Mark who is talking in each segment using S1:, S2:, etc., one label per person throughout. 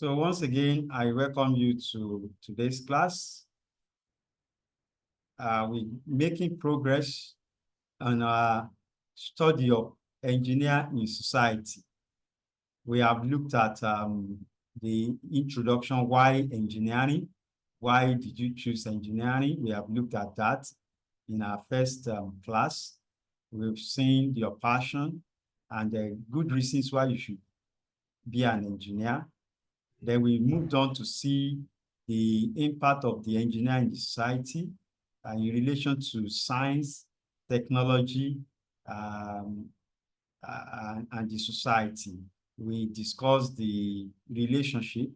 S1: So once again, I welcome you to today's class. We're making progress on our study of engineer in society. We have looked at the introduction, why engineering? Why did you choose engineering? We have looked at that in our first class. We've seen your passion and the good reasons why you should be an engineer. Then we moved on to see the impact of the engineer in the society in relation to science, technology, and the society. We discussed the relationship,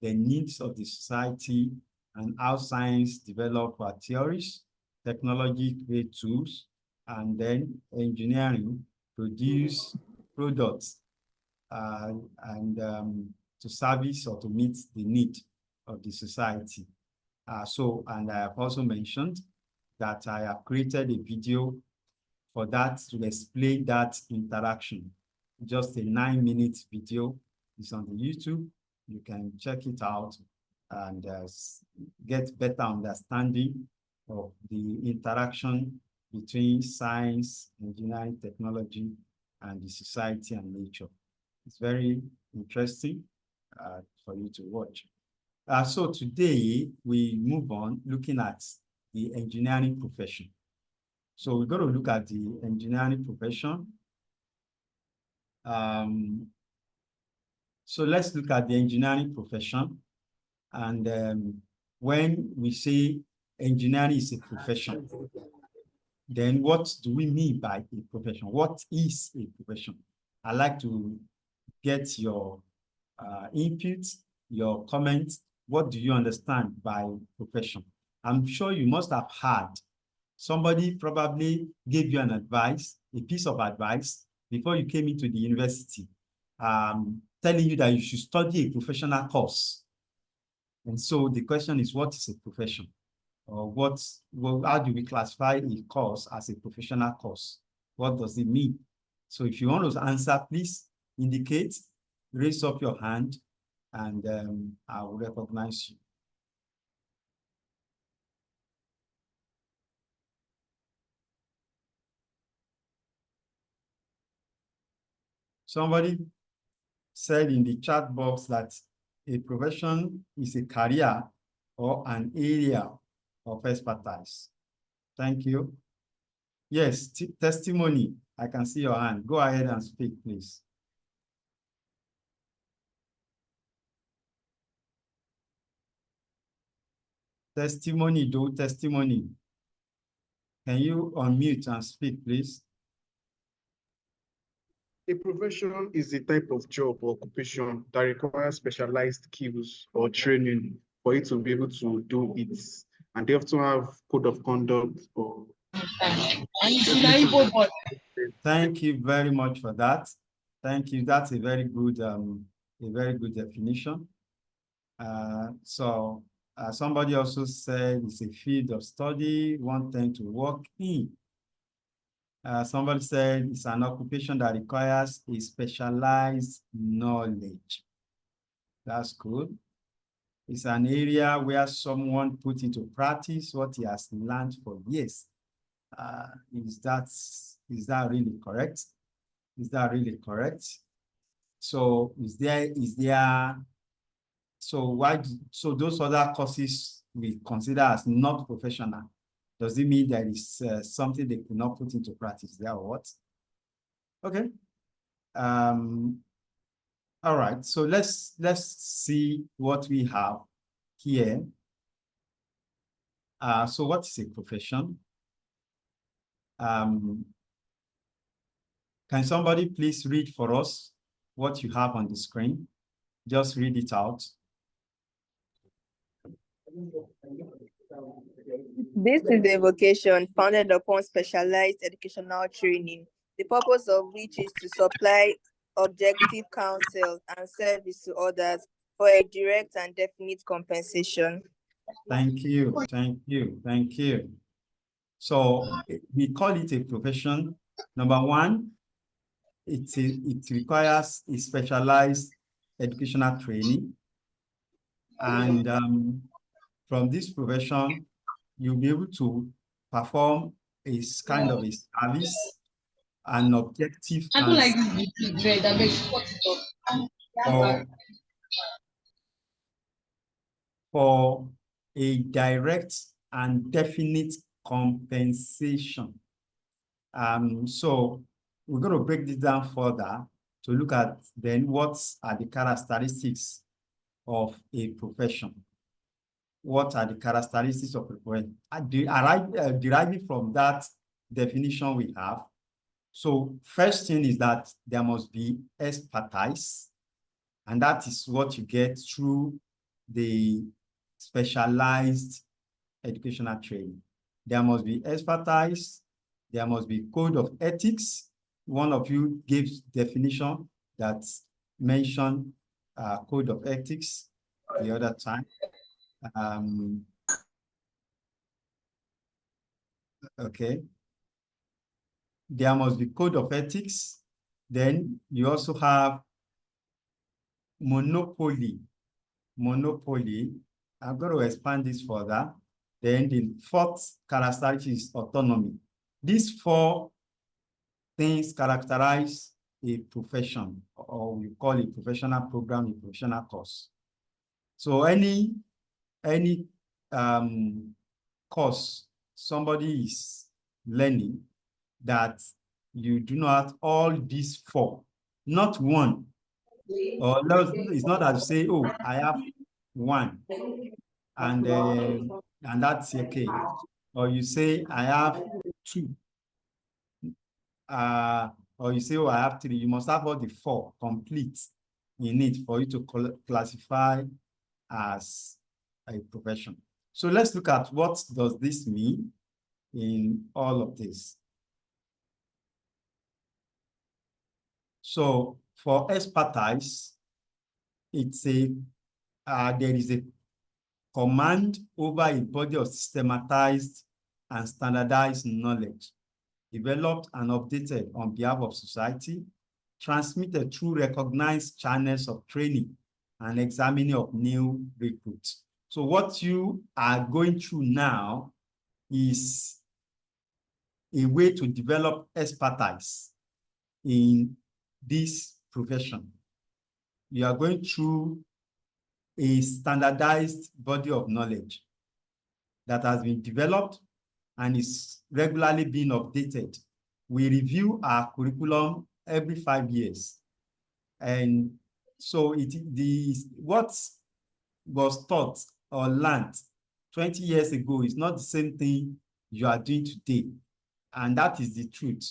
S1: the needs of the society, and how science develop theories, technology create tools, and then engineering produce products to service or to meet the need of the society. And I have also mentioned that I have created a video for that to explain that interaction. Just a 9-minute video. It's on the YouTube. You can check it out and get better understanding of the interaction between science, engineering, technology, and the society and nature. It's very interesting for you to watch. So today we move on looking at the engineering profession. So we're going to look at the engineering profession. So let's look at the engineering profession. And when we say engineering is a profession, then what do we mean by a profession? What is a profession? I'd like to get your input, your comments. What do you understand by profession? I'm sure you must have heard somebody probably gave you an advice, a piece of advice before you came into the university, telling you that you should study a professional course. And so the question is, what is a profession? Or how do we classify a course as a professional course? What does it mean? So if you want to answer, please indicate, raise up your hand, and I will recognize you. Somebody said in the chat box that a profession is a career or an area of expertise. Thank you. Yes, testimony. I can see your hand. Go ahead and speak, please. Testimony, testimony. Can you unmute and speak, please?
S2: A profession is a type of job or occupation that requires specialized skills or training for you to be able to do it. And they often have code of conduct or...
S1: Thank you very much for that. Thank you. That's a very good definition. Somebody also said it's a field of study, one thing to work in. Somebody said it's an occupation that requires a specialized knowledge. That's good. It's an area where someone put into practice what he has learned for years. Is that really correct? Is that really correct? So so those other courses we consider as not professional, does it mean there is something they could not put into practice there or what? Okay. All right, so let's see what we have here. So what is a profession? Can somebody please read for us what you have on the screen? Just read it out.
S3: This is a vocation founded upon specialized educational training, the purpose of which is to supply objective counsel and service to others for a direct and definite compensation.
S1: Thank you, thank you, thank you. So we call it a profession. Number one, it requires a specialized educational training. And from this profession, you'll be able to perform a kind of a service, an objective
S4: I don't like
S1: counsel
S4: this big bread. I beg you, cut it off.
S1: for a direct and definite compensation. So we're going to break this down further to look at then what are the characteristics of a profession. What are the characteristics of a profession? Deriving from that definition we have. So first thing is that there must be expertise, and that is what you get through the specialized educational training. There must be expertise, there must be code of ethics. One of you gives definition that mentioned code of ethics the other time. Okay. There must be code of ethics. Then you also have monopoly. Monopoly. I'm going to expand this further. Then the fourth characteristic is autonomy. These four things characterize a profession, or we call it professional program, a professional course. So any course somebody is learning that you do not have all these four, not one, or it's not as you say, oh, I have one, and that's okay, or you say I have two, or you say, oh, I have three. You must have all the four complete in it for you to classify as a profession. So let's look at what does this mean in all of this. So for expertise, it's there is a command over a body of systematized and standardized knowledge developed and updated on behalf of society, transmitted through recognized channels of training and examining of new recruits. So what you are going through now is a way to develop expertise in this profession. You are going through a standardized body of knowledge that has been developed and is regularly being updated. We review our curriculum every 5 years. And so what was taught or learned 20 years ago is not the same thing you are doing today. And that is the truth.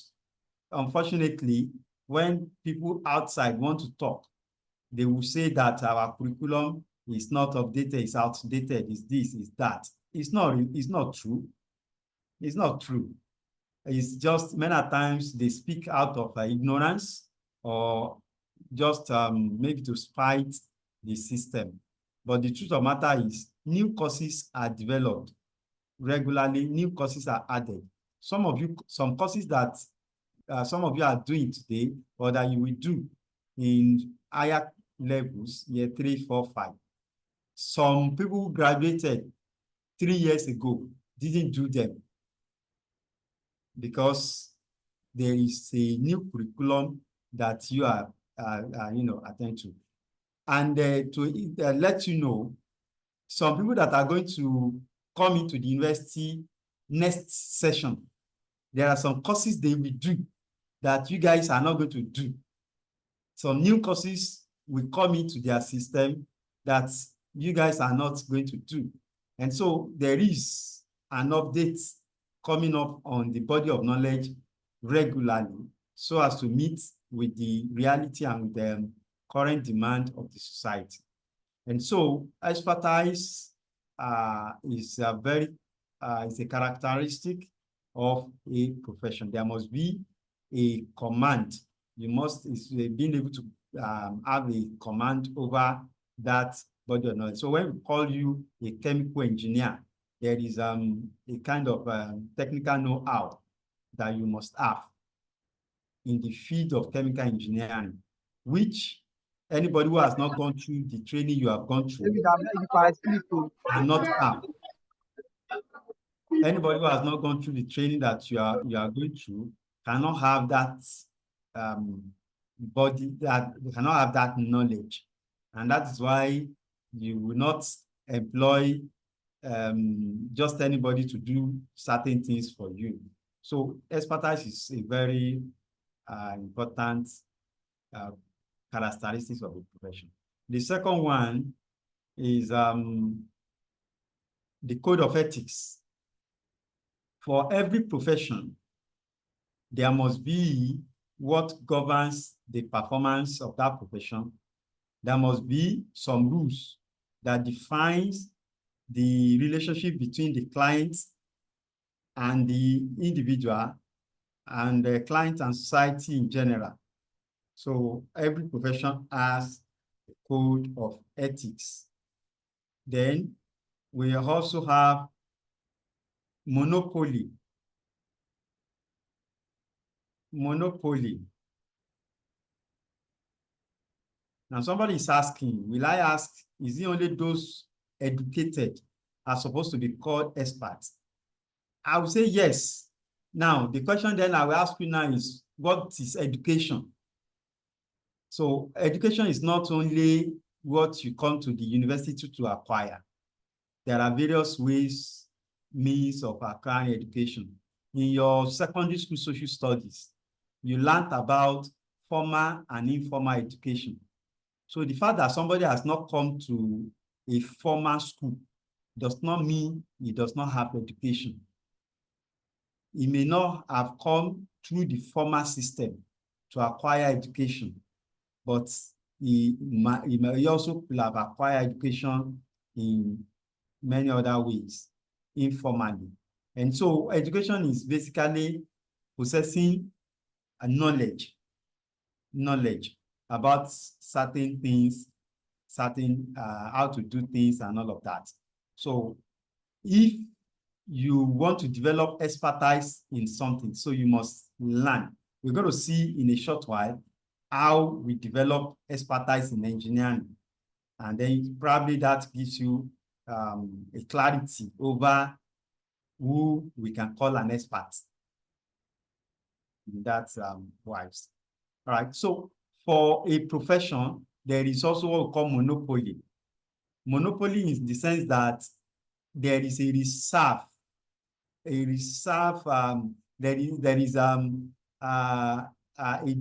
S1: Unfortunately, when people outside want to talk, they will say that our curriculum is not updated, it's outdated, it's this, it's that. It's not true. It's not true. It's just many times they speak out of ignorance or just maybe to spite the system. But the truth of the matter is new courses are developed regularly, new courses are added. Some courses that some of you are doing today or that you will do in higher levels, year 3, 4, 5. Some people who graduated 3 years ago didn't do them because there is a new curriculum that you are, attend to. And to let you know, some people that are going to come into the university next session, there are some courses they will do that you guys are not going to do. Some new courses will come into their system that you guys are not going to do. And so there is an update coming up on the body of knowledge regularly so as to meet with the reality and the current demand of the society. And so expertise is a characteristic of a profession. There must be a command. It's being able to have a command over that body of knowledge. So when we call you a chemical engineer, there is a kind of technical know-how that you must have in the field of chemical engineering, which Anybody who has not gone through the training you have gone through cannot have. Anybody who has not gone through the training that you are going through cannot have that body, that cannot have that knowledge. And that is why you will not employ just anybody to do certain things for you. So expertise is a very important characteristics of a profession. The second one is the code of ethics. For every profession, there must be what governs the performance of that profession. There must be some rules that defines the relationship between the client and the individual and the client and society in general. So every profession has a code of ethics. Then we also have monopoly. Monopoly. Now somebody is asking, will I ask, is it only those educated are supposed to be called experts? I will say yes. Now, the question then I will ask you now is, what is education? So education is not only what you come to the university to acquire. There are various ways, means of acquiring education. In your secondary school social studies, you learned about formal and informal education. So the fact that somebody has not come to a formal school does not mean he does not have education. He may not have come through the formal system to acquire education, but he may also have acquired education in many other ways, informally. And so education is basically possessing a knowledge about certain things, how to do things and all of that. So if you want to develop expertise in something, so you must learn. We're going to see in a short while how we develop expertise in engineering. And then probably that gives you a clarity over who we can call an expert in that wise. All right, so for a profession, there is also what we call monopoly. Monopoly is the sense that there is a reserve, there is a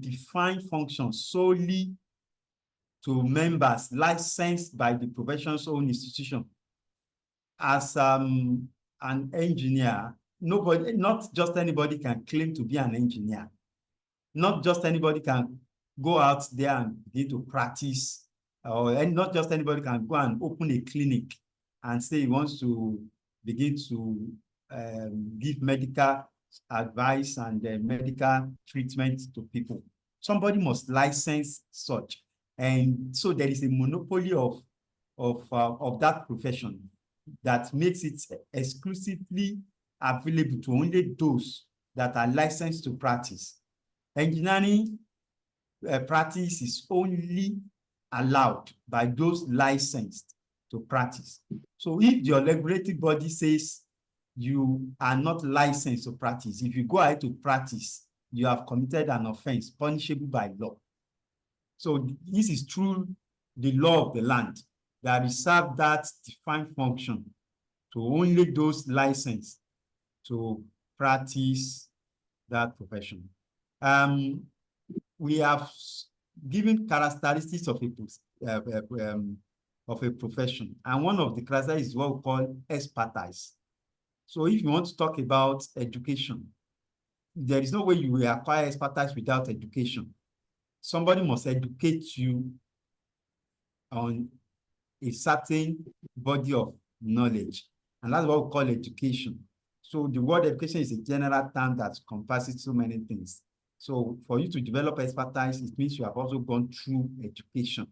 S1: defined function solely to members licensed by the profession's own institution. As an engineer, not just anybody can claim to be an engineer. Not just anybody can go out there and begin to practice, or not just anybody can go and open a clinic and say he wants to begin to give medical advice and medical treatment to people. Somebody must license such. And so there is a monopoly of that profession that makes it exclusively available to only those that are licensed to practice. Engineering practice is only allowed by those licensed to practice. So if your regulatory body says you are not licensed to practice, if you go ahead to practice, you have committed an offense punishable by law. So this is through the law of the land that reserve that defined function to only those licensed to practice that profession. We have given characteristics of a profession, and one of the characteristics is what we call expertise. So if you want to talk about education, there is no way you will acquire expertise without education. Somebody must educate you on a certain body of knowledge, and that's what we call education. So the word education is a general term that encompasses so many things. So for you to develop expertise, it means you have also gone through education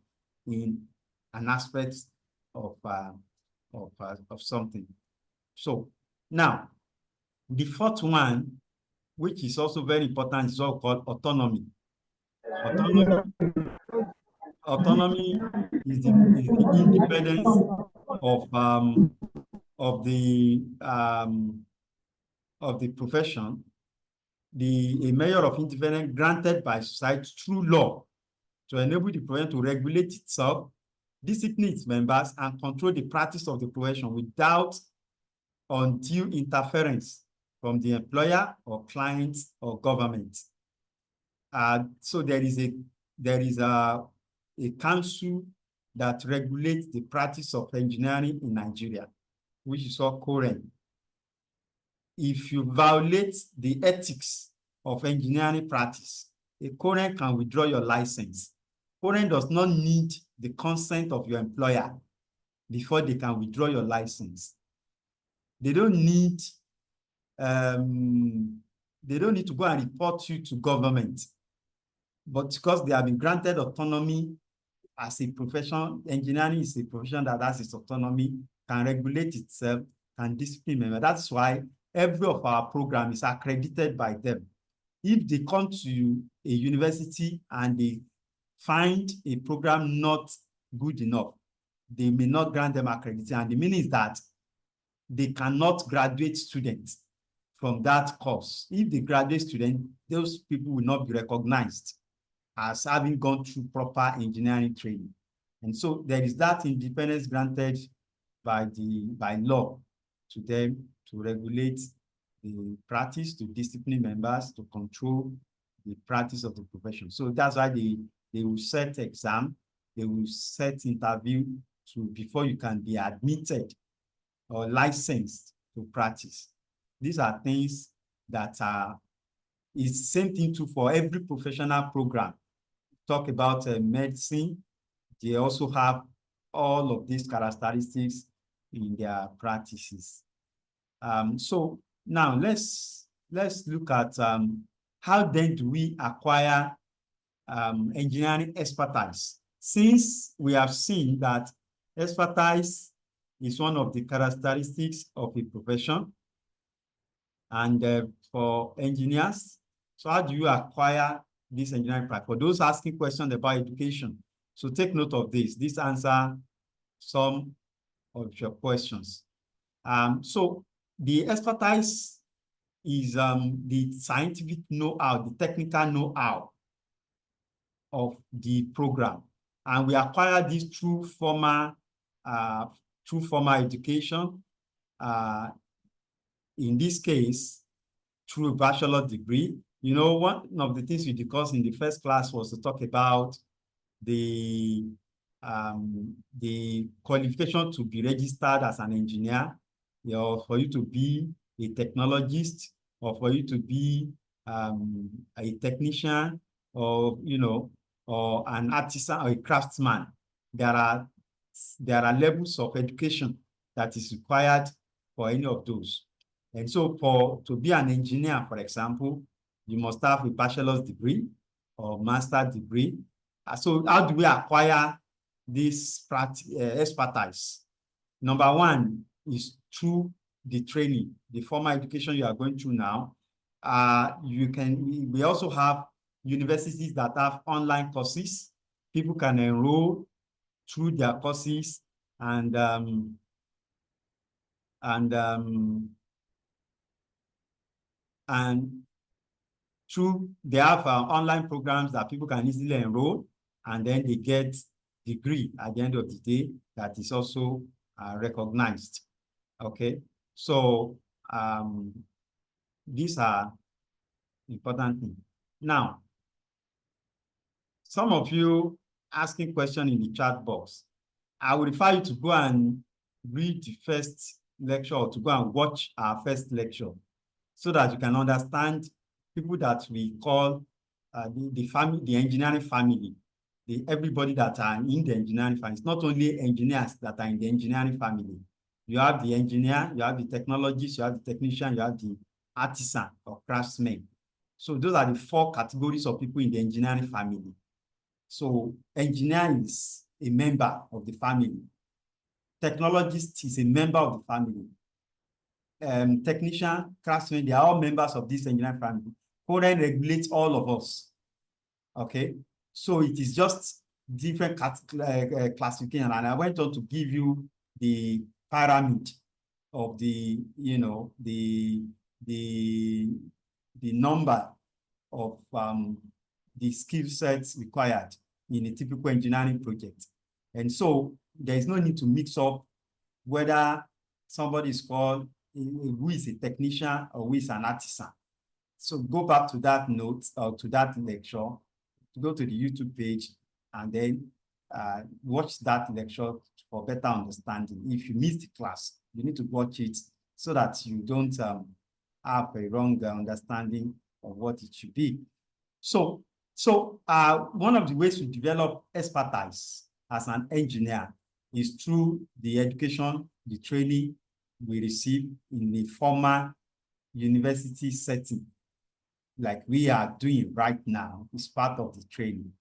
S1: in an aspect of something. So now, the fourth one, which is also very important, is what we call autonomy. autonomy is the independence of the profession, a measure of independence granted by society through law to enable the profession to regulate itself, discipline its members, and control the practice of the profession without undue interference from the employer or clients or government. So there is a council that regulates the practice of engineering in Nigeria, which is called COREN. If you violate the ethics of engineering practice, a COREN can withdraw your license. COREN does not need the consent of your employer before they can withdraw your license. They don't need to go and report you to government, but because they have been granted autonomy as a profession, engineering is a profession that has its autonomy, can regulate itself, can discipline members. That's why every of our program is accredited by them. If they come to a university and they find a program not good enough, they may not grant them accreditation. And the meaning is that they cannot graduate students from that course. If they graduate students, those people will not be recognized as having gone through proper engineering training. And so there is that independence granted by law to them to regulate the practice, to discipline members, to control the practice of the profession. So that's why they will set exam, they will set interview before you can be admitted or licensed to practice. These are things that it's the same thing too for every professional program. Talk about medicine, they also have all of these characteristics in their practices. So now let's look at how then do we acquire engineering expertise, since we have seen that expertise is one of the characteristics of a profession. And for engineers, so how do you acquire this engineering practice? For those asking questions about education, so take note of this. This answer some of your questions. So the expertise is the scientific know-how, the technical know-how of the program. And we acquire this through formal education. In this case, through a bachelor's degree. You know, one of the things we discussed in the first class was to talk about the qualification to be registered as an engineer, for you to be a technologist, or for you to be a technician, or or an artisan or a craftsman. There are levels of education that is required for any of those. And so to be an engineer, for example, you must have a bachelor's degree or master's degree. So how do we acquire this expertise? Number one is through the training, the formal education you are going through now. We also have universities that have online courses. People can enroll through their courses and through they have online programs that people can easily enroll, and then they get degree at the end of the day that is also recognized. Okay, so these are important things. Now, some of you asking questions in the chat box. I will refer you to go and read the first lecture, or to go and watch our first lecture, so that you can understand people that we call the engineering family, everybody that are in the engineering family. It's not only engineers that are in the engineering family. You have the engineer, you have the technologist, you have the technician, you have the artisan or craftsman. So those are the 4 categories of people in the engineering family. So engineer is a member of the family. Technologist is a member of the family. Technician, craftsman, they are all members of this engineering family. COREN regulates all of us. Okay, so it is just different classification, and I went on to give you the pyramid of the, you know, the number of the skill sets required in a typical engineering project. And so there is no need to mix up whether somebody is called who is a technician or who is an artisan. So go back to that note or to that lecture, go to the YouTube page, and then watch that lecture for better understanding. If you missed the class, you need to watch it so that you don't have a wrong understanding of what it should be. So one of the ways to develop expertise as an engineer is through the education, the training we receive in the formal university setting, like we are doing right now, is part of the training.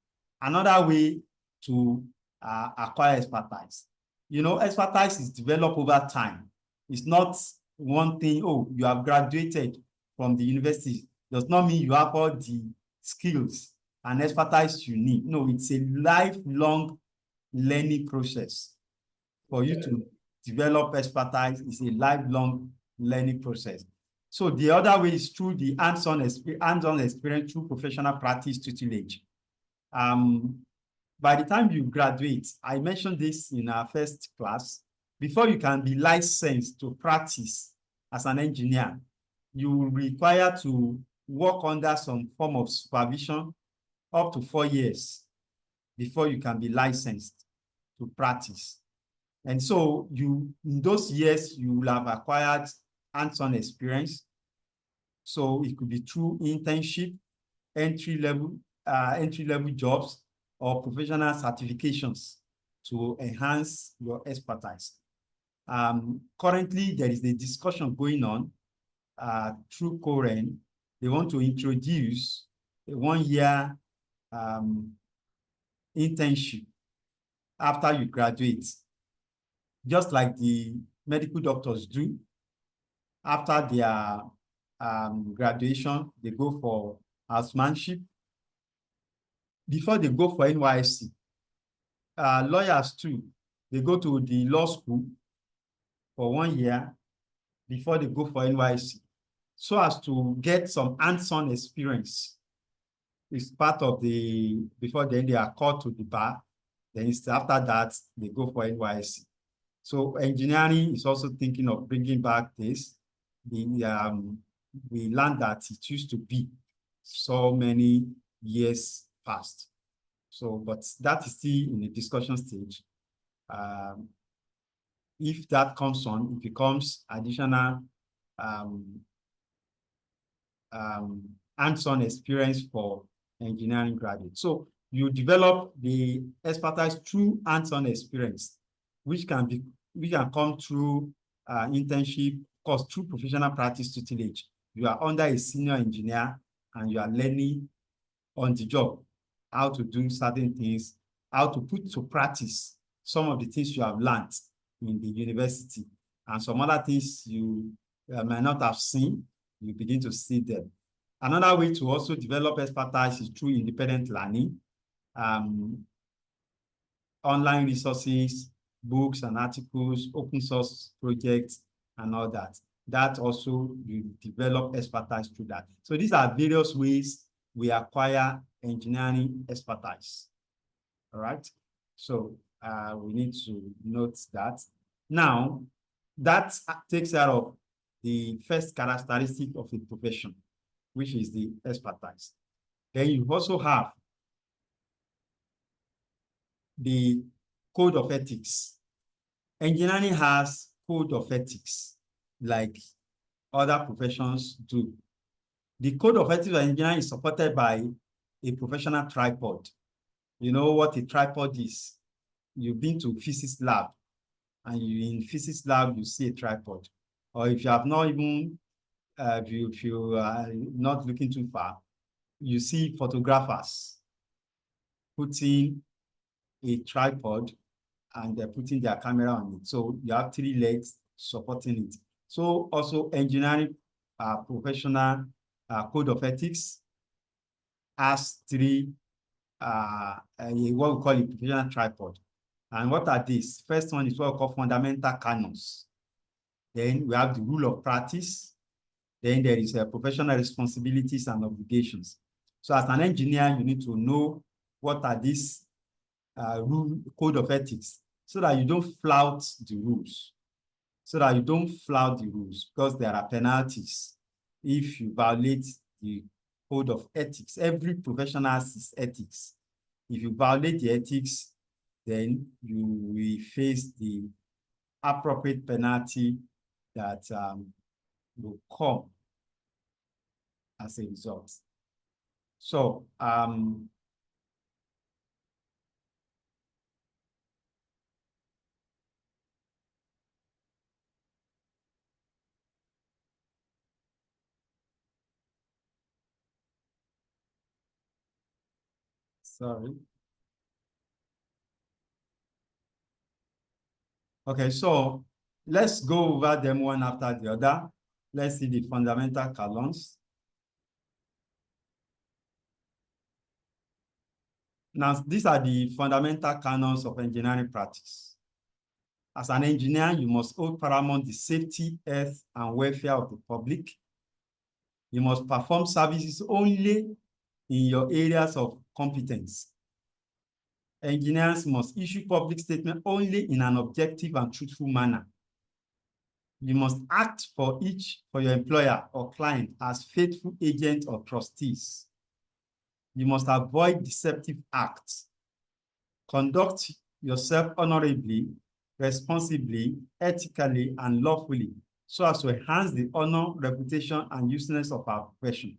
S1: Another way to acquire expertise, you know, expertise is developed over time. It's not one thing, oh, you have graduated from the university, does not mean you have all the skills and expertise you need. No, it's a lifelong learning process. For you to develop expertise, it's a lifelong learning process. So the other way is through the hands-on experience through professional practice tutelage. By the time you graduate, I mentioned this in our first class, before you can be licensed to practice as an engineer, you will require to work under some form of supervision up to 4 years before you can be licensed to practice. And so in those years, you will have acquired hands-on experience. So it could be through internship, entry-level jobs, or professional certifications to enhance your expertise. Currently, there is a discussion going on through Koren. They want to introduce a 1-year internship after you graduate, just like the medical doctors do. After their graduation, they go for housemanship. Before they go for NYSC, lawyers too, they go to the law school for 1 year before they go for NYSC, so as to get some hands-on experience. It's part of before then they are called to the bar. Then after that, they go for NYSC. So engineering is also thinking of bringing back this. We learned that it used to be so many years past. So, but that is still in the discussion stage. If that comes on, it becomes additional hands-on experience for engineering graduates. So you develop the expertise through hands-on experience, which can come through internship, of course, through professional practice tutelage. You are under a senior engineer and you are learning on the job how to do certain things, how to put to practice some of the things you have learned in the university, and some other things you might not have seen, you begin to see them. Another way to also develop expertise is through independent learning, online resources, books and articles, open source projects, and all that. That also, you develop expertise through that. So these are various ways we acquire engineering expertise. All right. So we need to note that. Now, that takes care of the first characteristic of a profession, which is the expertise. Then you also have the code of ethics. Engineering has code of ethics like other professions do. The code of ethics of engineering is supported by a professional tripod. You know what a tripod is? You've been to physics lab, and in physics lab, you see a tripod. Or if you have not even, if you are not looking too far, you see photographers putting a tripod and they're putting their camera on it. So you have 3 legs supporting it. So also engineering professional code of ethics has 3 what we call a professional tripod. And what are these? First one is what we call fundamental canons. Then we have the rule of practice. Then there is professional responsibilities and obligations. So as an engineer, you need to know what are these code of ethics so that you don't flout the rules. Because there are penalties if you violate the code of ethics. Every professional has ethics. If you violate the ethics, then you will face the appropriate penalty that will come as a result. So, sorry. Okay, so let's go over them one after the other. Let's see the fundamental canons. Now, these are the fundamental canons of engineering practice. As an engineer, you must hold paramount the safety, health, and welfare of the public. You must perform services only in your areas of competence. Engineers must issue public statements only in an objective and truthful manner. You must act for your employer or client as faithful agents or trustees. You must avoid deceptive acts. Conduct yourself honorably, responsibly, ethically, and lawfully so as to enhance the honor, reputation, and usefulness of our profession.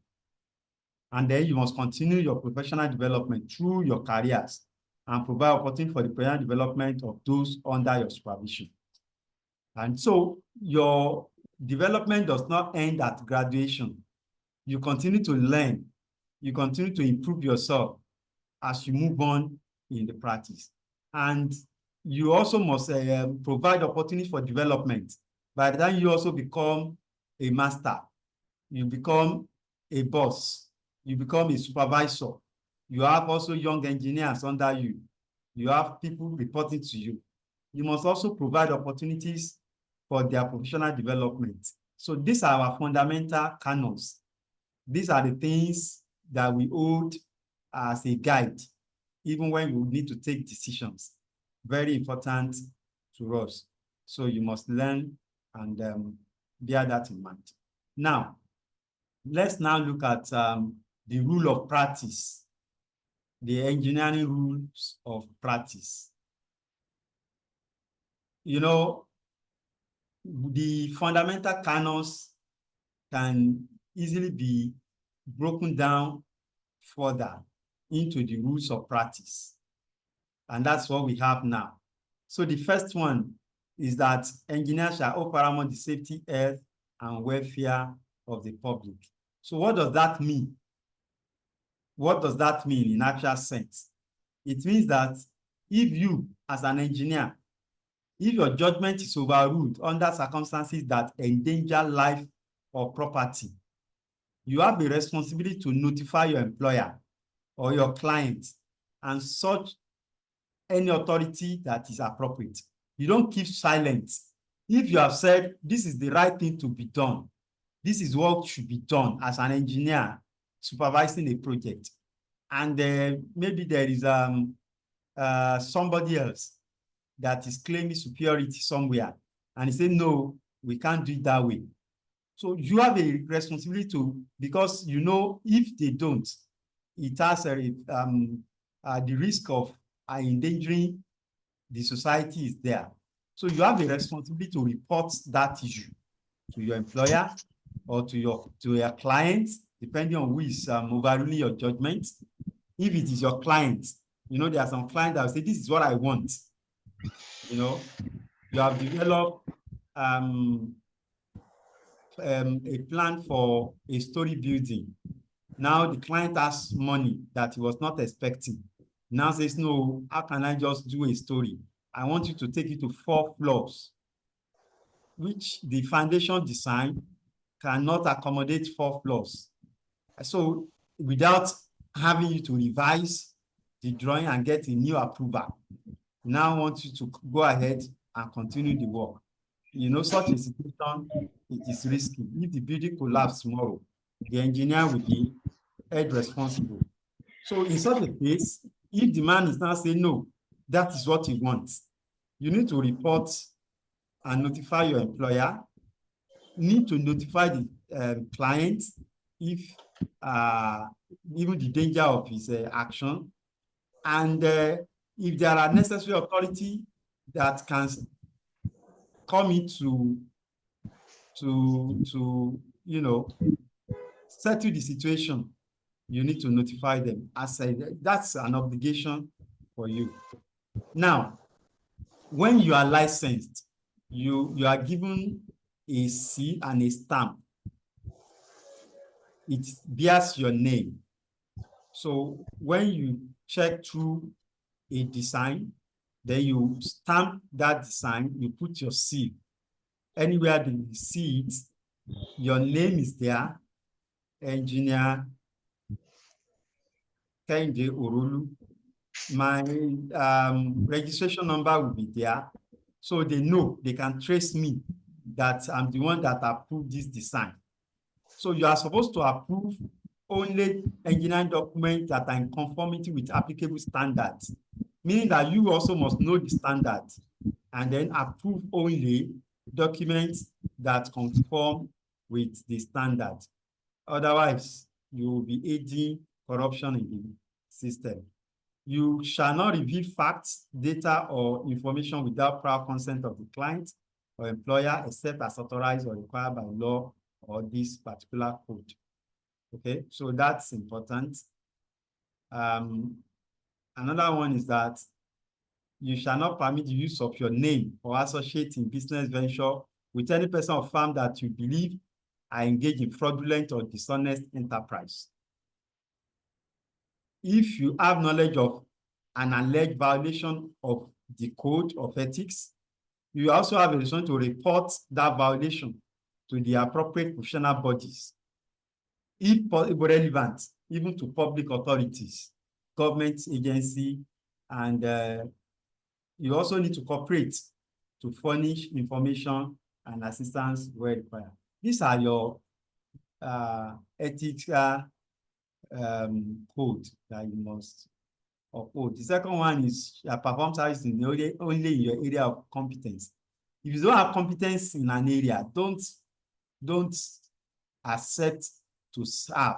S1: And then you must continue your professional development through your careers and provide opportunity for the professional development of those under your supervision. And so your development does not end at graduation. You continue to learn. You continue to improve yourself as you move on in the practice. And you also must provide opportunities for development. By the time you also become a master, you become a boss, you become a supervisor, you have also young engineers under you, you have people reporting to you. You must also provide opportunities for their professional development. So these are our fundamental canons. These are the things that we hold as a guide, even when we need to take decisions. Very important to us. So you must learn and bear that in mind. Now, let's now look at the rule of practice, the engineering rules of practice. You know, the fundamental canons can easily be broken down further into the rules of practice. And that's what we have now. So the first one is that engineers shall hold paramount the safety, health, and welfare of the public. So what does that mean? What does that mean in actual sense? It means that if you, as an engineer, if your judgment is overruled under circumstances that endanger life or property, you have a responsibility to notify your employer or your client and such any authority that is appropriate. You don't keep silent. If you have said this is the right thing to be done, this is what should be done as an engineer supervising a project, and maybe there is somebody else that is claiming superiority somewhere, and he said, no, we can't do it that way. So you have a responsibility to, because you know if they don't, it has the risk of endangering the society is there. So you have a responsibility to report that issue to your employer or to your client, depending on who is overruling your judgment. If it is your client, you know, there are some clients that will say, this is what I want. You know, you have developed a plan for a story building. Now the client has money that he was not expecting. Now says, no, how can I just do a story? I want you to take it to 4 floors, which the foundation design cannot accommodate 4 floors. So without having you to revise the drawing and get a new approval. Now want you to go ahead and continue the work. You know, such a situation, it is risky. If the building collapses tomorrow, the engineer will be held responsible. So in such a case, if the man is now saying, no, that is what he wants, you need to report and notify your employer, need to notify the client if even the danger of his action, and if there are necessary authority that can come in to you know, settle the situation, you need to notify them. As I said, that's an obligation for you. Now, when you are licensed, you are given a seal and a stamp. It bears your name. So when you check through a design, then you stamp that design, you put your seal. Anywhere that you see it, your name is there, Engineer Kehinde Orolu. My registration number will be there. So they know, they can trace me, that I'm the one that approved this design. So you are supposed to approve only engineering documents that are in conformity with applicable standards, meaning that you also must know the standard and then approve only documents that conform with the standard. Otherwise, you will be aiding corruption in the system. You shall not reveal facts, data, or information without prior consent of the client or employer, except as authorized or required by law or this particular code. Okay, so that's important. Another one is that you shall not permit the use of your name or associate in business venture with any person or firm that you believe are engaged in fraudulent or dishonest enterprise. If you have knowledge of an alleged violation of the code of ethics, you also have a reason to report that violation to the appropriate professional bodies, if relevant, even to public authorities, government agency, and you also need to cooperate to furnish information and assistance where required. These are your ethical code that you must uphold. The second one is perform service in only in your area of competence. If you don't have competence in an area, don't accept to serve.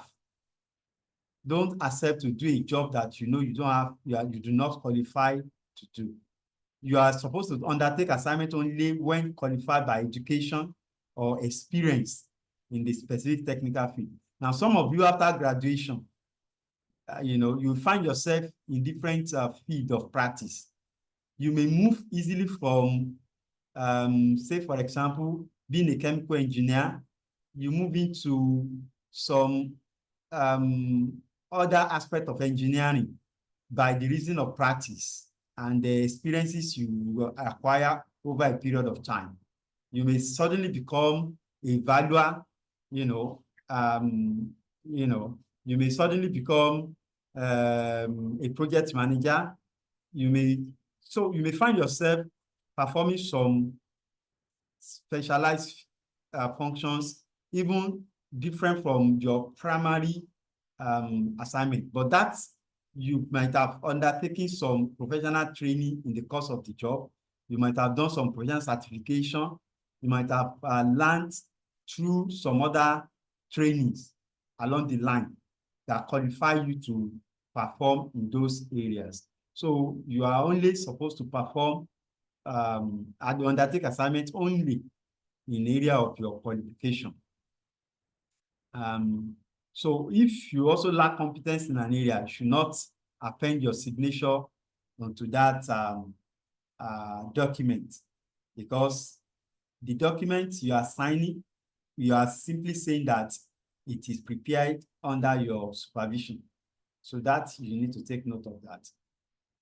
S1: Don't accept to do a job that you know you don't have, you do not qualify to do. You are supposed to undertake assignment only when qualified by education or experience in the specific technical field. Now, some of you after graduation, you know, you find yourself in different field of practice. You may move easily from, say, for example, being a chemical engineer, you move into some other aspect of engineering by the reason of practice and the experiences you acquire over a period of time. You may suddenly become a valuer, you may suddenly become a project manager. You may find yourself performing some specialized functions, even different from your primary assignment. But that's, you might have undertaken some professional training in the course of the job. You might have done some professional certification. You might have learned through some other trainings along the line that qualify you to perform in those areas. So you are only supposed to perform and undertake assignments only in area of your qualification. So if you also lack competence in an area, you should not append your signature onto that document, because the document you are signing, you are simply saying that it is prepared under your supervision. So that you need to take note of that.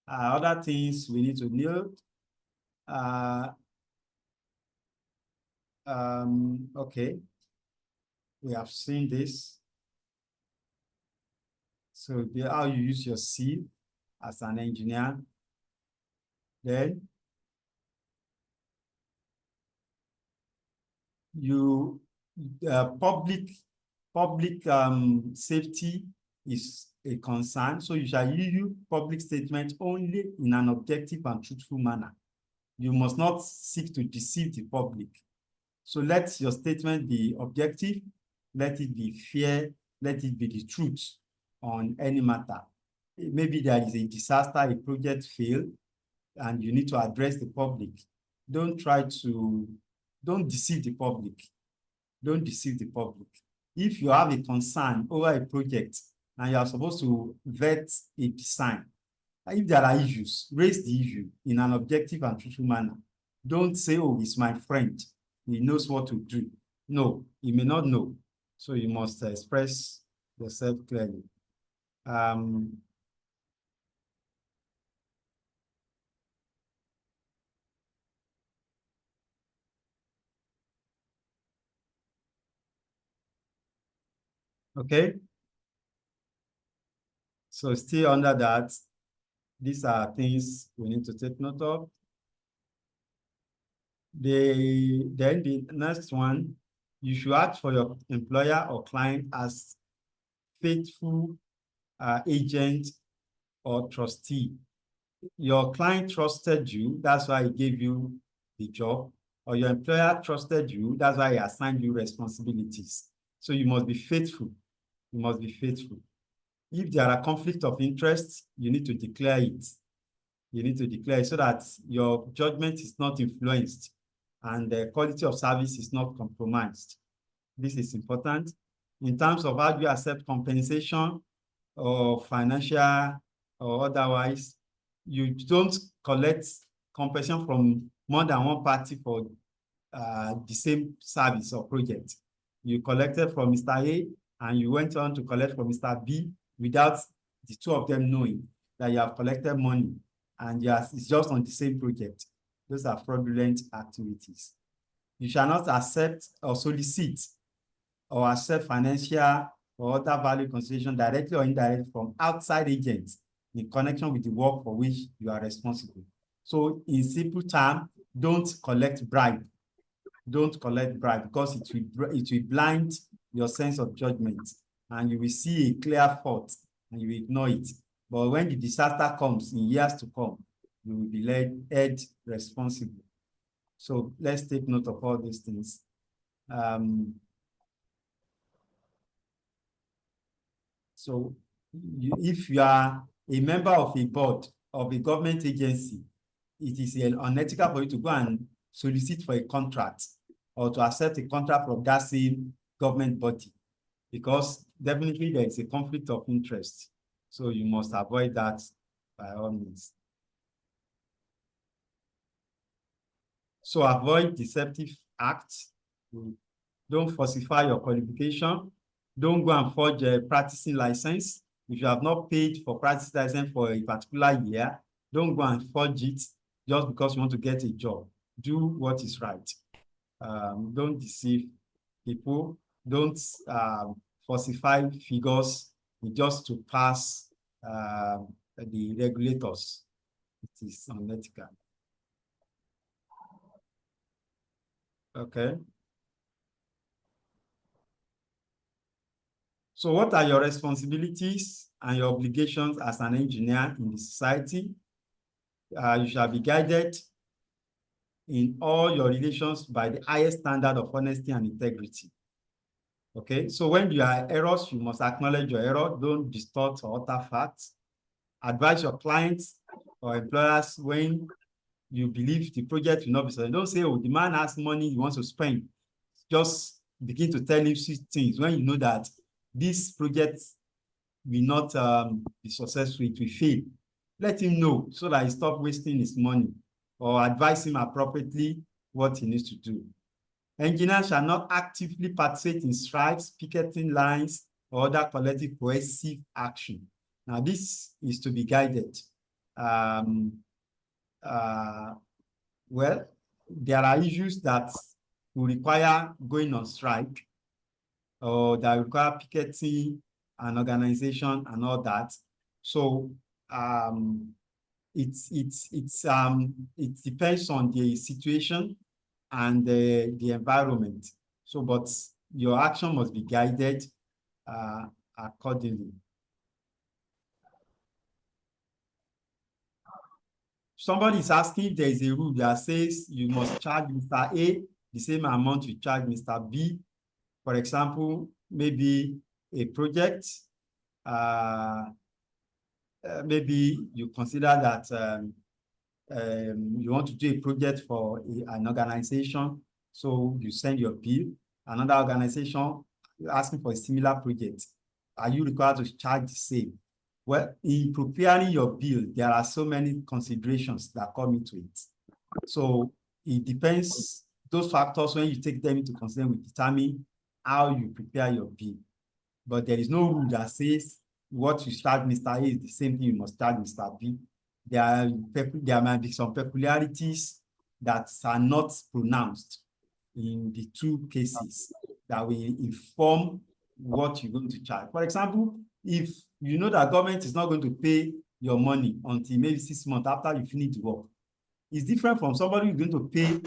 S1: Other things we need to note. Okay, we have seen this. So how you use your seal. as an engineer. Then you public safety is a concern, so you shall use public statement only in an objective and truthful manner. You must not seek to deceive the public. So let your statement be objective, let it be fair, let it be the truth on any matter. Maybe there is a disaster, a project failed, and you need to address the public. Don't deceive the public. Don't deceive the public. If you have a concern over a project and you are supposed to vet a design, if there are issues, raise the issue in an objective and truthful manner. Don't say, oh, it's my friend, he knows what to do. No, he may not know. So you must express yourself clearly. Okay. So still under that, these are things we need to take note of. Then the next one, you should act for your employer or client as faithful agent or trustee. Your client trusted you, that's why he gave you the job, or your employer trusted you, that's why he assigned you responsibilities. So you must be faithful. You must be faithful. If there are conflicts of interest, you need to declare it. You need to declare it so that your judgment is not influenced and the quality of service is not compromised. This is important. In terms of how you accept compensation or financial or otherwise, you don't collect compensation from more than one party for the same service or project. You collected from Mr. A and you went on to collect from Mr. B without the two of them knowing that you have collected money and yes, it's just on the same project. Those are fraudulent activities. You shall not accept or solicit or accept financial or other value consideration directly or indirectly from outside agents in connection with the work for which you are responsible. So in simple terms, don't collect bribe. Don't collect bribe because it will blind your sense of judgment and you will see a clear fault and you will ignore it. But when the disaster comes in years to come, you will be held responsible. So let's take note of all these things. So if you are a member of a board of a government agency, it is unethical for you to go and solicit for a contract or to accept a contract from that same government body because definitely there is a conflict of interest. So you must avoid that by all means. So avoid deceptive acts. Don't falsify your qualification. Don't go and forge a practicing license. If you have not paid for practice license for a particular year, don't go and forge it just because you want to get a job. Do what is right. Don't deceive people. Don't falsify figures just to pass the regulators. It is unethical. Okay. So what are your responsibilities and your obligations as an engineer in the society? You shall be guided in all your relations by the highest standard of honesty and integrity. Okay, so when you are errors, you must acknowledge your error. Don't distort or alter facts. Advise your clients or employers when you believe the project will not be successful. Don't say, oh, the man has money he wants to spend. Just begin to tell him things when you know that this project will not be successful, it will fail. Let him know so that he stop wasting his money or advise him appropriately what he needs to do. Engineers shall not actively participate in strikes, picketing lines, or other collective coercive action. Now, this is to be guided. Well, there are issues that will require going on strike or that require picketing and organization and all that. So it depends on the situation and the environment. So, but your action must be guided accordingly. Somebody is asking if there is a rule that says you must charge Mr. A the same amount you charge Mr. B. For example, maybe a project, maybe you consider that you want to do a project for an organization, so you send your bill. Another organization asking for a similar project. Are you required to charge the same? Well, in preparing your bill, there are so many considerations that come into it. So it depends, those factors, when you take them into consideration, will determine how you prepare your bill. But there is no rule that says what you charge Mr. A is the same thing you must charge Mr. B. There might be some peculiarities that are not pronounced in the two cases that will inform what you're going to charge. For example, if you know that government is not going to pay your money until maybe 6 months after you finish the work, it's different from somebody who's going to pay.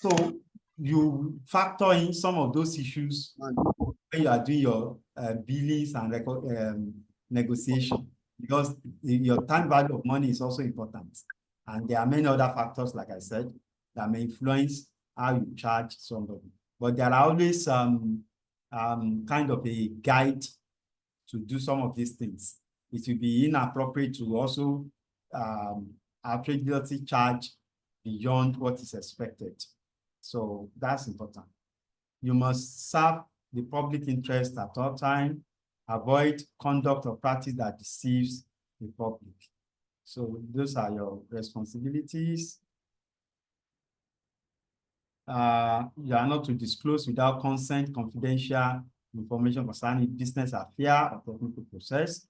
S1: So you factor in some of those issues when you are doing your billings and negotiation, because your time value of money is also important. And there are many other factors, like I said, that may influence how you charge somebody. But there are always kind of a guide to do some of these things. It will be inappropriate to also outrageously charge beyond what is expected. So that's important. You must serve the public interest at all times. Avoid conduct or practice that deceives the public. So those are your responsibilities. You are not to disclose without consent confidential information concerning business affairs or technical process.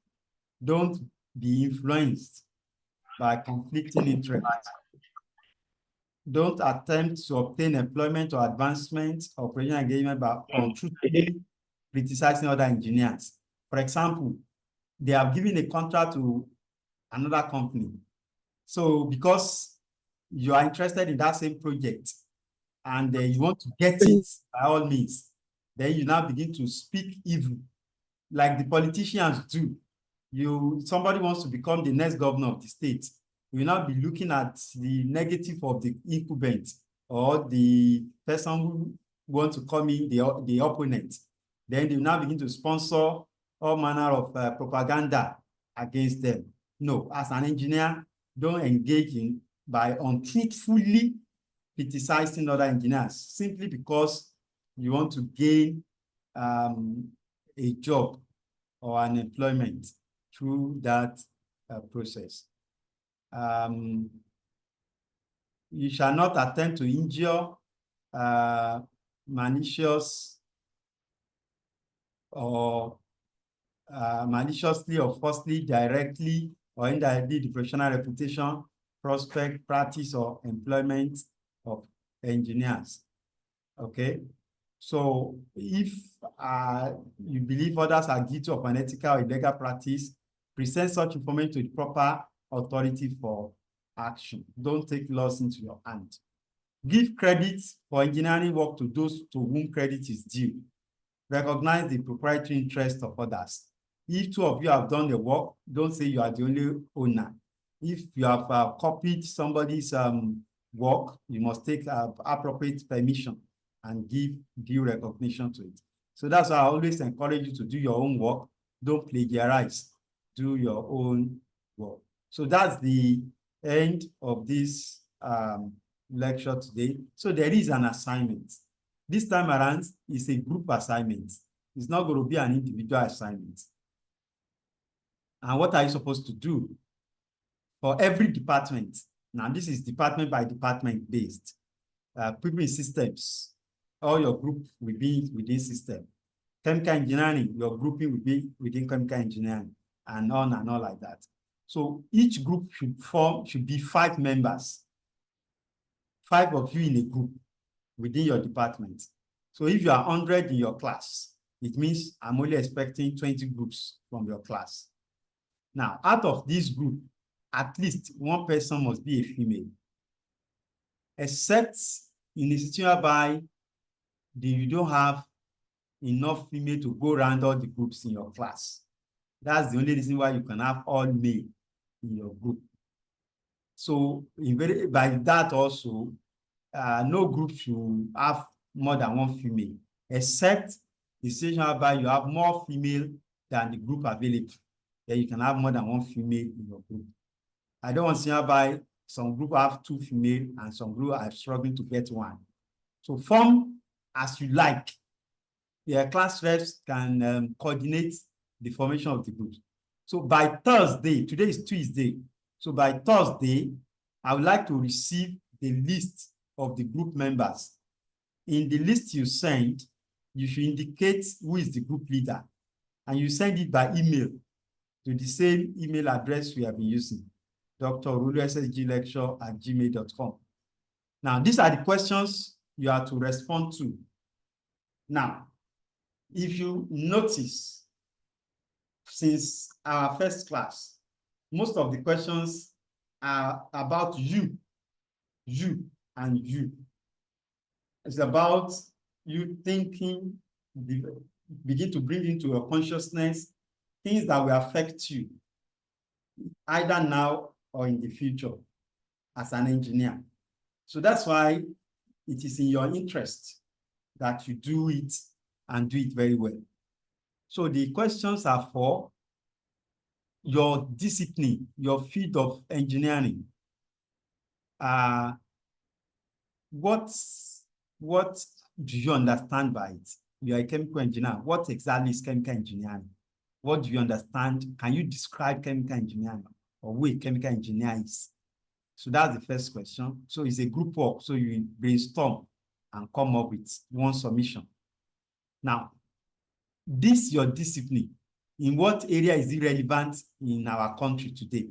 S1: Don't be influenced by conflicting interests. Don't attempt to obtain employment or advancement or operational engagement by untruthfully criticizing other engineers. For example, they have given a contract to another company. So because you are interested in that same project and you want to get it by all means, then you now begin to speak evil, like the politicians do. Somebody wants to become the next governor of the state. You will now be looking at the negative of the incumbent or the person who wants to come in, the opponent. Then they will now begin to sponsor all manner of propaganda against them. No, as an engineer, don't engage in by untruthfully criticizing other engineers simply because you want to gain a job or an employment through that process. You shall not attempt to injure, malicious or maliciously or falsely, directly or indirectly, the professional reputation, prospect, practice, or employment of engineers. Okay. So if you believe others are guilty of unethical or illegal practice, present such information to the proper authority for action. Don't take laws into your hand. Give credit for engineering work to those to whom credit is due. Recognize the proprietary interest of others. If two of you have done the work, don't say you are the only owner. If you have copied somebody's work, you must take appropriate permission and give due recognition to it. So that's why I always encourage you to do your own work. Don't plagiarize. Do your own work. So that's the end of this lecture today. So there is an assignment. This time around, it's a group assignment. It's not going to be an individual assignment. And what are you supposed to do? For every department, now this is department by department based. People in systems, all your group will be within system. Chemical engineering, your grouping will be within chemical engineering, and all like that. So each group should be 5 members. 5 of you in a group within your department. So if you are 100 in your class, it means I'm only expecting 20 groups from your class. Now, out of this group, at least one person must be a female, except in a situation whereby you don't have enough female to go around all the groups in your class. That's the only reason why you can have all male in your group. So by that also, no group should have more than one female, except the situation whereby you have more female than the group available. Then you can have more than one female in your group. I don't want to see whereby some group have 2 female and some group are struggling to get 1. So form as you like. Your class reps can coordinate the formation of the group. So by Thursday, today is Tuesday. So by Thursday, I would like to receive the list of the group members. In the list you send, you should indicate who is the group leader, and you send it by email to the same email address we have been using, drolussglecture@gmail.com. Now, these are the questions you have to respond to. Now, if you notice, since our first class, most of the questions are about you, and you. It's about you thinking, begin to bring into your consciousness things that will affect you, either now or in the future as an engineer. So that's why it is in your interest that you do it and do it very well. So the questions are for your discipline, your field of engineering. What do you understand by it? You are a chemical engineer. What exactly is chemical engineering? What do you understand? Can you describe chemical engineering or what a chemical engineer is? So that's the first question. So it's a group work. So you brainstorm and come up with one submission. Now, this your discipline. In what area is it relevant in our country today?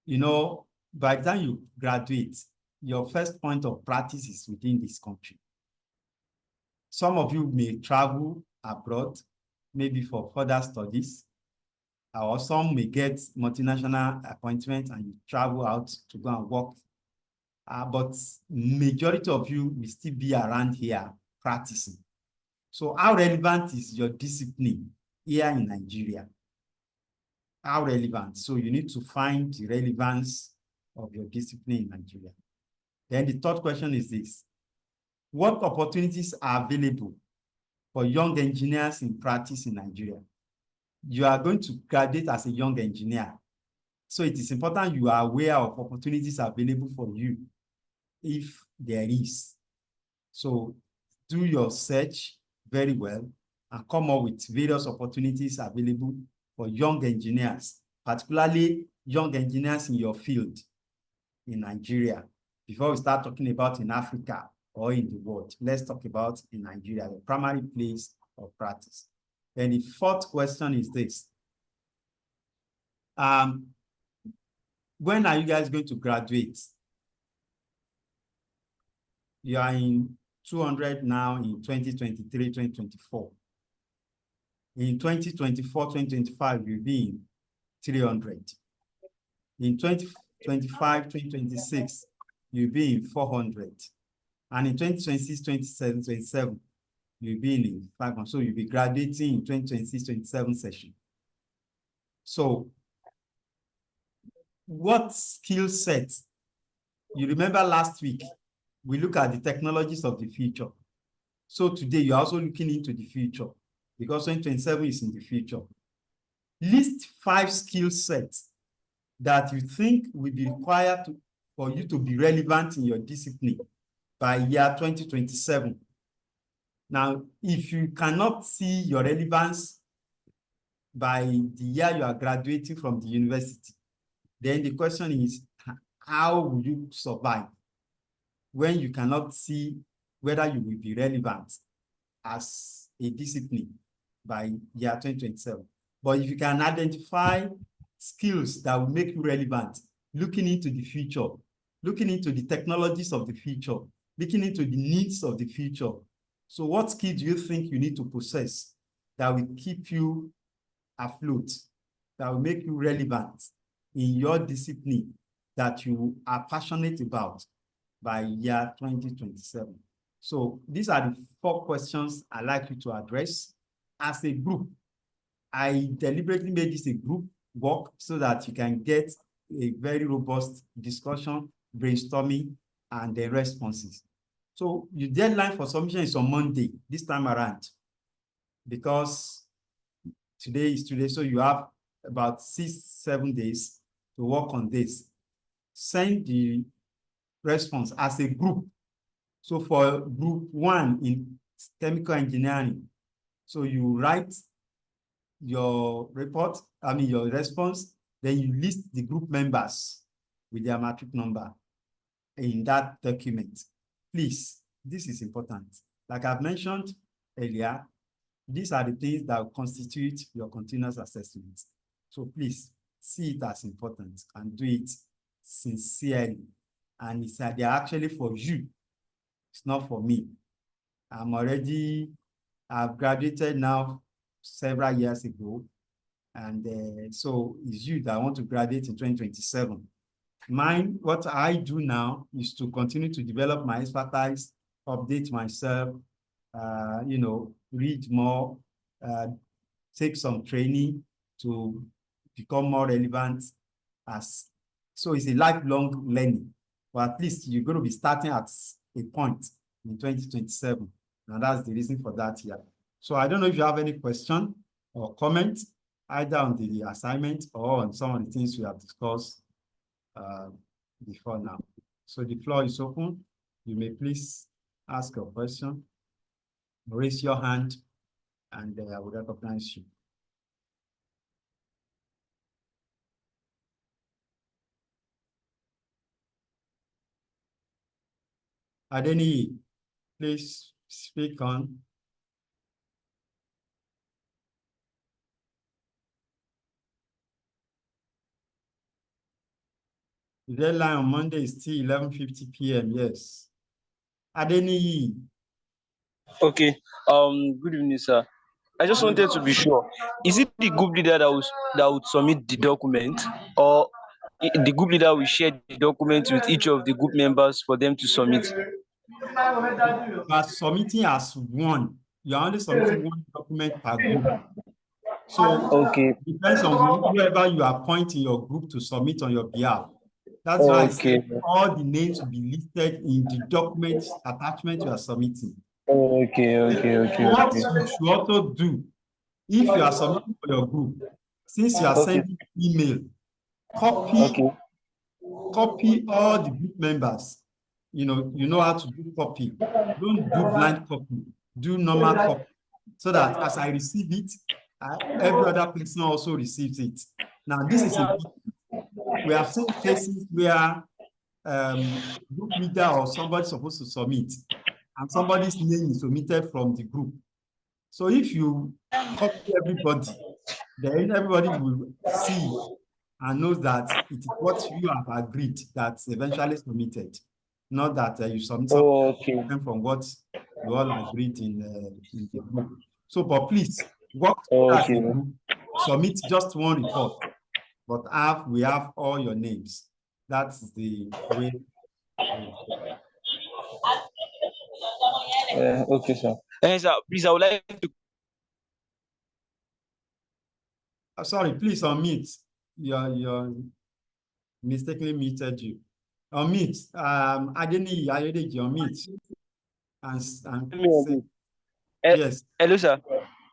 S1: You know, by the time you graduate, your first point of practice is within this country. Some of you may travel abroad, maybe for further studies, or some may get multinational appointment and you travel out to go and work. But majority of you will still be around here practicing. So how relevant is your discipline here in Nigeria? How relevant? So you need to find the relevance of your discipline in Nigeria. Then the third question is this: what opportunities are available for young engineers in practice in Nigeria? You are going to graduate as a young engineer. So it is important you are aware of opportunities available for you, if there is. So do your search very well and come up with various opportunities available for young engineers, particularly young engineers in your field in Nigeria. Before we start talking about in Africa or in the world, let's talk about in Nigeria, the primary place of practice. Then the fourth question is this: when are you guys going to graduate? You are in 200 now in 2023, 2024. In 2024, 2025, you'll be in 300. In 2025, 2026, you'll be in 400. And in 2026, 2027, you'll be in 500. So you'll be graduating in 2026, 27 session. So what skill set? You remember last week, we look at the technologies of the future. So today you're also looking into the future because 2027 is in the future. List 5 skill sets that you think will be required for you to be relevant in your discipline by year 2027. Now, if you cannot see your relevance by the year you are graduating from the university, then the question is, how will you survive when you cannot see whether you will be relevant as a discipline by year 2027? But if you can identify skills that will make you relevant, looking into the future, looking into the technologies of the future, looking into the needs of the future. So what skill do you think you need to possess that will keep you afloat that will make you relevant in your discipline that you are passionate about by year 2027. So these are the 4 questions I'd like you to address as a group. I deliberately made this a group work so that you can get a very robust discussion, brainstorming, and the responses. So your deadline for submission is on Monday this time around, because today is today, so you have about 6-7 days to work on this. Send the response as a group. So for group 1 in chemical engineering, so you write your report, your response, then you list the group members with their matric number in that document. Please, this is important. Like I've mentioned earlier, these are the things that will constitute your continuous assessment. So please see it as important and do it sincerely. And it's they're actually for you. It's not for me. I've graduated now several years ago. And so it's you that want to graduate in 2027. Mine, what I do now is to continue to develop my expertise, update myself, read more, take some training to become more relevant. So it's a lifelong learning. But at least you're going to be starting at a point in 2027. And that's the reason for that here. So I don't know if you have any question or comment, either on the assignment or on some of the things we have discussed before now. So the floor is open. You may please ask your question, raise your hand, and I will recognize you. Adeni, please speak on. The deadline on Monday is still 11:50 p.m. Yes. Adeni.
S5: Okay. Good evening, sir. I just wanted to be sure. Is it the group leader that would submit the document, or the group leader will share the document with each of the group members for them to submit?
S1: You are submitting as one. You are only submitting one document per group. So
S5: Okay.
S1: it depends on whoever you appoint in your group to submit on your behalf. That's why I said all the names will be listed in the document attachment you are submitting.
S5: Okay.
S1: What you should also do, if you are submitting for your group, since you are sending email, copy all the group members. You know how to do copy. Don't do blind copy. Do normal copy, so that as I receive it, every other person also receives it. Now, this is important. We have seen cases where group leader or somebody supposed to submit, and somebody's name is omitted from the group. So if you copy everybody, then everybody will see and knows that it is what you have agreed that's eventually submitted, not that you submit something from what you all agreed in the group. So, but please, work as a group, submit just one report, but we have all your names. That's the way.
S5: Okay, sir. Sir, please, I would like to.
S1: Sorry, please unmute. You're mistakenly muted you. Unmute. Adeni Ayodeji, unmute. Yes.
S5: Hello, sir.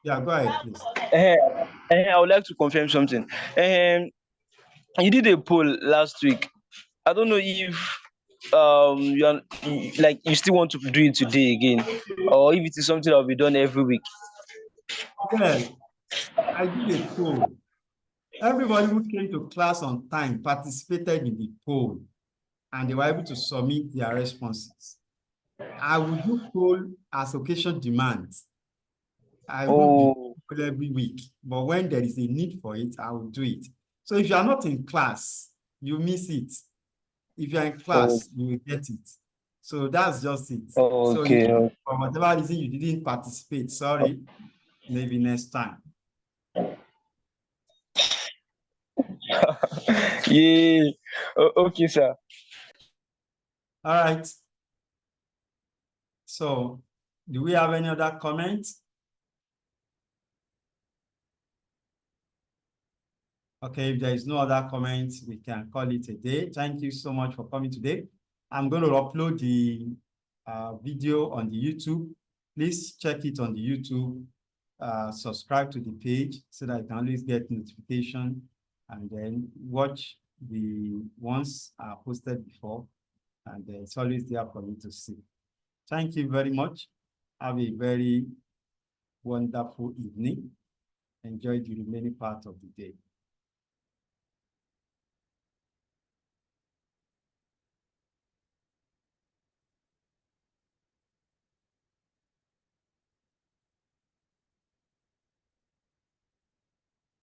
S1: Yeah, go ahead, please.
S5: I would like to confirm something. You did a poll last week. I don't know if you still want to do it today again, or if it is something that will be done every week.
S1: Well, I did a poll. Everybody who came to class on time participated in the poll, and they were able to submit their responses. I will do poll as occasion demands. I won't do poll every week, but when there is a need for it, I will do it. So if you are not in class, you miss it. If you are in class, you will get it. So that's just it. So if, for whatever reason you didn't participate, sorry, maybe next time.
S5: Yeah. Okay, sir.
S1: All right. So, do we have any other comments? Okay, if there is no other comments, we can call it a day. Thank you so much for coming today. I'm going to upload the video on the YouTube. Please check it on the YouTube. Subscribe to the page so that you can always get notification, and then watch the ones posted before, and it's always there for you to see. Thank you very much. Have a very wonderful evening. Enjoy the remaining part of the day.